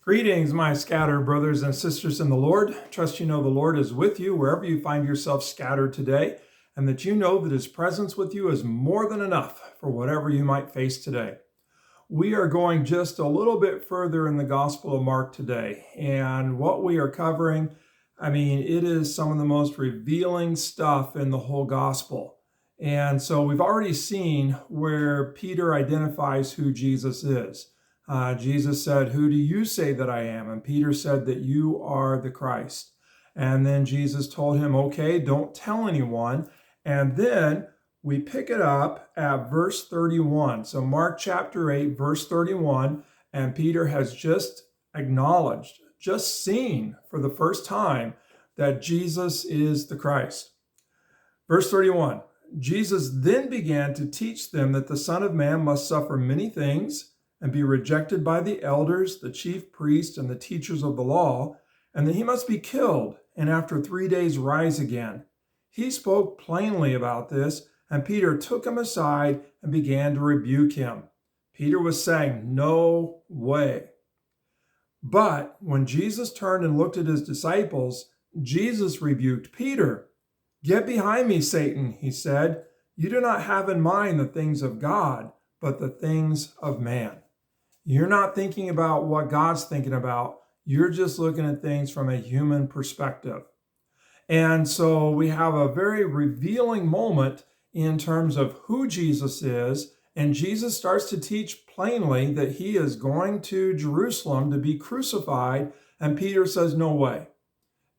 Greetings, my scattered brothers and sisters in the Lord. Trust you know the Lord is with you wherever you find yourself scattered today, and that you know that his presence with you is more than enough for whatever you might face today. We are going just a little bit further in the Gospel of Mark today, and what we are covering, it is some of the most revealing stuff in the whole Gospel. And so we've already seen where Peter identifies who Jesus is. Jesus said, "Who do you say that I am?" And Peter said that you are the Christ. And then Jesus told him, okay, don't tell anyone. And then we pick it up at verse 31. So Mark chapter 8, verse 31, and Peter has just acknowledged, just seen for the first time that Jesus is the Christ. Verse 31, Jesus then began to teach them that the Son of Man must suffer many things and be rejected by the elders, the chief priests, and the teachers of the law, and that he must be killed, and after 3 days rise again. He spoke plainly about this, and Peter took him aside and began to rebuke him. Peter was saying, "No way." But when Jesus turned and looked at his disciples, Jesus rebuked Peter. "Get behind me, Satan," he said. "You do not have in mind the things of God, but the things of man." You're not thinking about what God's thinking about. You're just looking at things from a human perspective. And so we have a very revealing moment in terms of who Jesus is. And Jesus starts to teach plainly that he is going to Jerusalem to be crucified. And Peter says, "No way."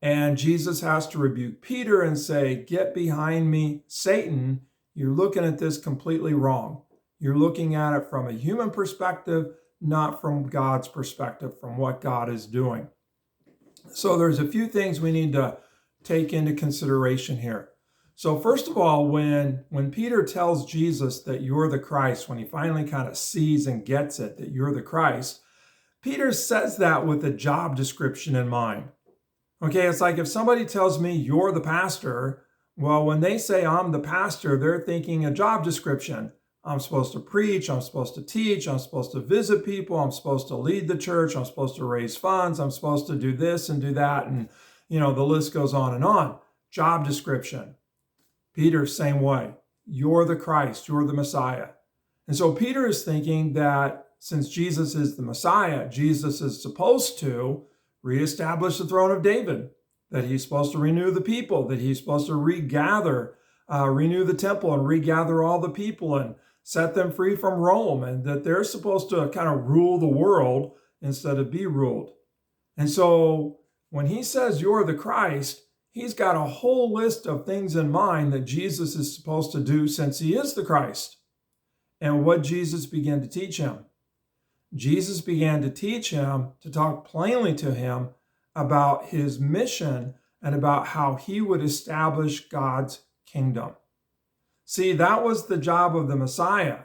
And Jesus has to rebuke Peter and say, "Get behind me, Satan. You're looking at this completely wrong. You're looking at it from a human perspective, not from God's perspective, from what God is doing." So there's a few things we need to take into consideration here. So first of all, when Peter tells Jesus that you're the Christ, when he finally kind of sees and gets it, that you're the Christ, Peter says that with a job description in mind. Okay, it's like if somebody tells me you're the pastor, well, when they say I'm the pastor, they're thinking a job description. I'm supposed to preach, I'm supposed to teach, I'm supposed to visit people, I'm supposed to lead the church, I'm supposed to raise funds, I'm supposed to do this and do that, and the list goes on and on. Job description. Peter, same way. You're the Christ, you're the Messiah. And so Peter is thinking that since Jesus is the Messiah, Jesus is supposed to reestablish the throne of David, that he's supposed to renew the people, that he's supposed to renew the temple and regather all the people and set them free from Rome, and that they're supposed to kind of rule the world instead of be ruled. And so when he says you're the Christ, he's got a whole list of things in mind that Jesus is supposed to do since he is the Christ. And what Jesus began to teach him? Jesus began to teach him, to talk plainly to him about his mission and about how he would establish God's kingdom. See, that was the job of the Messiah,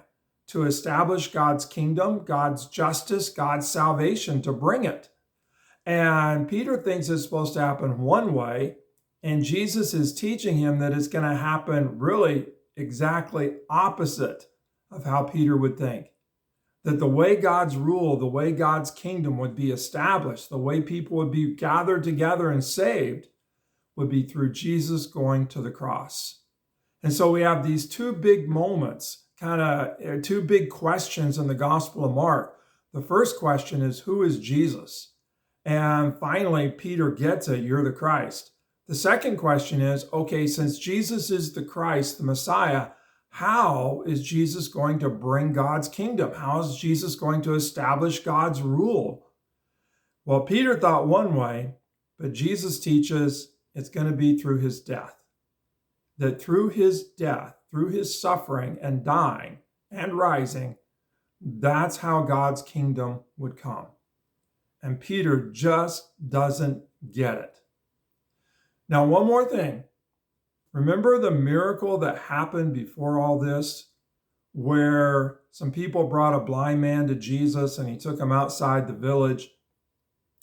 to establish God's kingdom, God's justice, God's salvation, to bring it. And Peter thinks it's supposed to happen one way, and Jesus is teaching him that it's going to happen really exactly opposite of how Peter would think. That the way God's rule, the way God's kingdom would be established, the way people would be gathered together and saved, would be through Jesus going to the cross. And so we have these two big moments, two big questions in the Gospel of Mark. The first question is, who is Jesus? And finally, Peter gets it, you're the Christ. The second question is, okay, since Jesus is the Christ, the Messiah, how is Jesus going to bring God's kingdom? How is Jesus going to establish God's rule? Well, Peter thought one way, but Jesus teaches it's going to be through his death. That through his death, through his suffering and dying and rising, that's how God's kingdom would come. And Peter just doesn't get it. Now, one more thing. Remember the miracle that happened before all this, where some people brought a blind man to Jesus and he took him outside the village,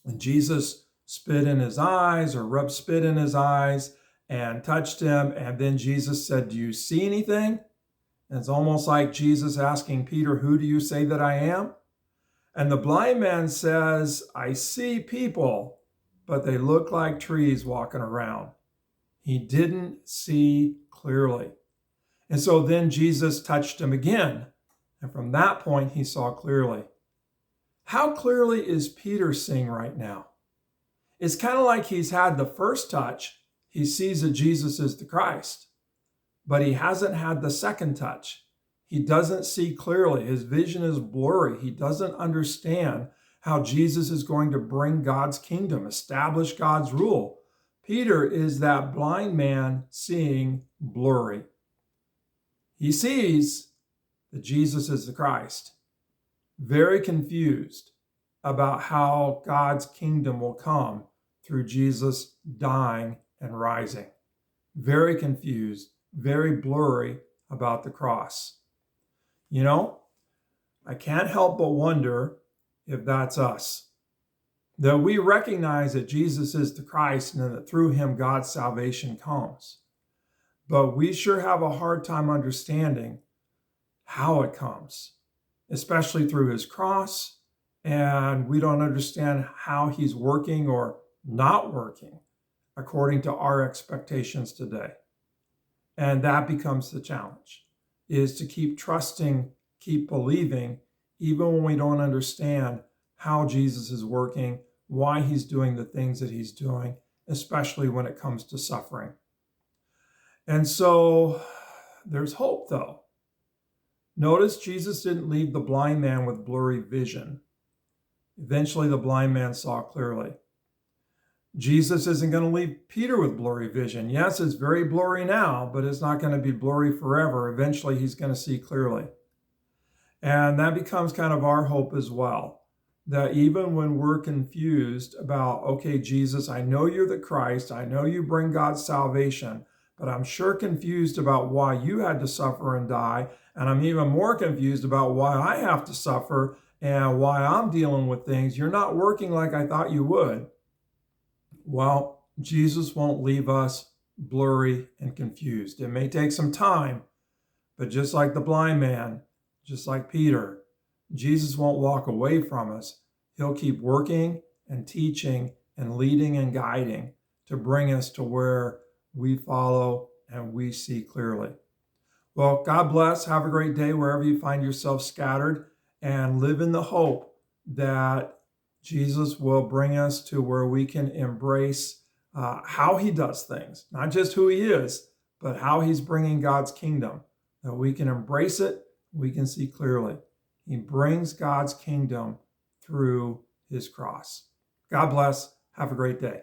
and Jesus spit in his eyes or rubbed spit in his eyes and touched him. And then Jesus said, "Do you see anything?" And it's almost like Jesus asking Peter, "Who do you say that I am?" And the blind man says, I see people, but they look like trees walking around. He didn't see clearly. And so then Jesus touched him again. And from that point, he saw clearly. How clearly is Peter seeing right now? It's kind of like he's had the first touch. He sees that Jesus is the Christ, but he hasn't had the second touch. He doesn't see clearly. His vision is blurry. He doesn't understand how Jesus is going to bring God's kingdom, establish God's rule. Peter is that blind man seeing blurry. He sees that Jesus is the Christ, very confused about how God's kingdom will come through Jesus dying and rising. Very confused, very blurry about the cross. You know, I can't help but wonder if that's us. That we recognize that Jesus is the Christ and that through him God's salvation comes. But we sure have a hard time understanding how it comes, especially through his cross. And we don't understand how he's working or not working according to our expectations today. And that becomes the challenge, is to keep trusting, keep believing, even when we don't understand how Jesus is working, why he's doing the things that he's doing, especially when it comes to suffering. And so there's hope, though. Notice Jesus didn't leave the blind man with blurry vision. Eventually, the blind man saw clearly. Jesus isn't going to leave Peter with blurry vision. Yes, it's very blurry now, but it's not going to be blurry forever. Eventually, he's going to see clearly. And that becomes kind of our hope as well, that even when we're confused about, okay, Jesus, I know you're the Christ, I know you bring God's salvation, but I'm sure confused about why you had to suffer and die, and I'm even more confused about why I have to suffer and why I'm dealing with things. You're not working like I thought you would. Well, Jesus won't leave us blurry and confused. It may take some time, but just like the blind man, just like Peter, Jesus won't walk away from us. He'll keep working and teaching and leading and guiding to bring us to where we follow and we see clearly. Well, God bless. Have a great day wherever you find yourself scattered, and live in the hope that Jesus will bring us to where we can embrace how he does things, not just who he is, but how he's bringing God's kingdom, that we can embrace it, we can see clearly. He brings God's kingdom through his cross. God bless. Have a great day.